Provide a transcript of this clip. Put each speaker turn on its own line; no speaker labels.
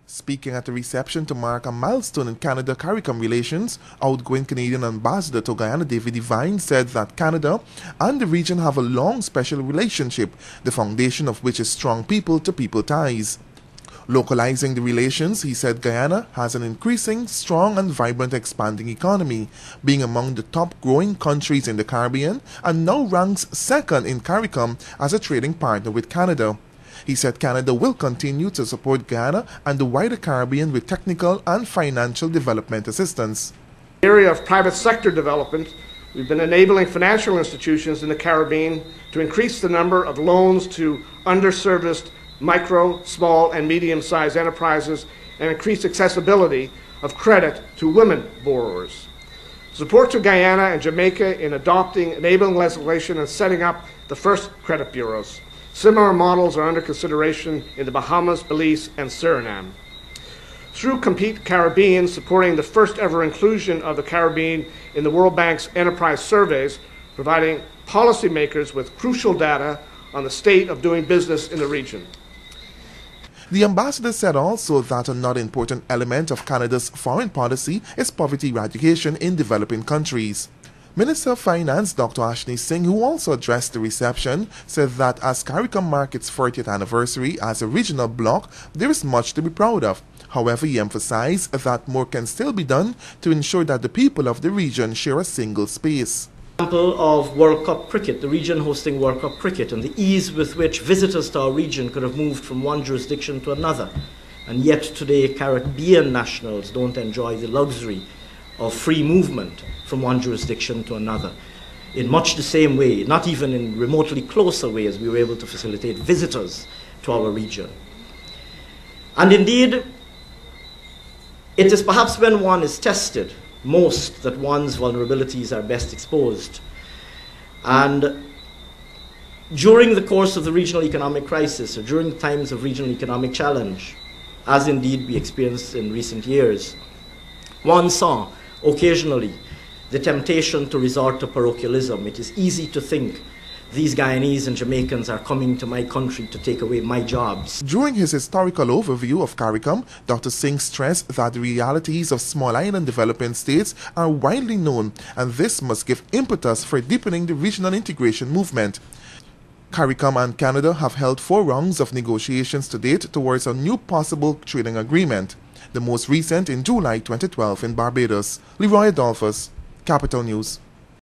Speaking at a reception to mark a milestone in Canada-CARICOM relations, outgoing Canadian Ambassador to Guyana David Devine said that Canada and the region have a long special relationship, the foundation of which is strong people-to-people ties. Localizing the relations, he said Guyana has an increasing, strong and vibrant expanding economy, being among the top growing countries in the Caribbean and now ranks second in CARICOM as a trading partner with Canada. He said Canada will continue to support Guyana and the wider Caribbean with technical and financial development assistance.
In the area of private sector development, we've been enabling financial institutions in the Caribbean to increase the number of loans to underserviced micro, small and medium-sized enterprises and increase accessibility of credit to women borrowers. Support to Guyana and Jamaica in adopting enabling legislation and setting up the first credit bureaus. Similar models are under consideration in the Bahamas, Belize and Suriname. Through Compete Caribbean, supporting the first ever inclusion of the Caribbean in the World Bank's enterprise surveys, providing policymakers with crucial data on the state of doing business in the region.
The ambassador said also that another important element of Canada's foreign policy is poverty eradication in developing countries. Minister of Finance Dr. Ashni Singh, who also addressed the reception, said that as CARICOM marks its 40th anniversary as a regional bloc, there is much to be proud of. However, he emphasized that more can still be done to ensure that the people of the region share a single space.
Example of World Cup cricket, the region hosting World Cup cricket, and the ease with which visitors to our region could have moved from one jurisdiction to another. And yet today Caribbean nationals don't enjoy the luxury of free movement from one jurisdiction to another. In much the same way, not even in remotely closer ways, we were able to facilitate visitors to our region. And indeed, it is perhaps when one is tested most that one's vulnerabilities are best exposed. And during the course of the regional economic crisis, or during times of regional economic challenge, as indeed we experienced in recent years, one saw occasionally the temptation to resort to parochialism. It is easy to think these Guyanese and Jamaicans are coming to my country to take away my jobs.
During his historical overview of CARICOM, Dr. Singh stressed that the realities of small island developing states are widely known, and this must give impetus for deepening the regional integration movement. CARICOM and Canada have held 4 rounds of negotiations to date towards a new possible trading agreement, the most recent in July 2012 in Barbados. Leroy Adolphus, Capital News.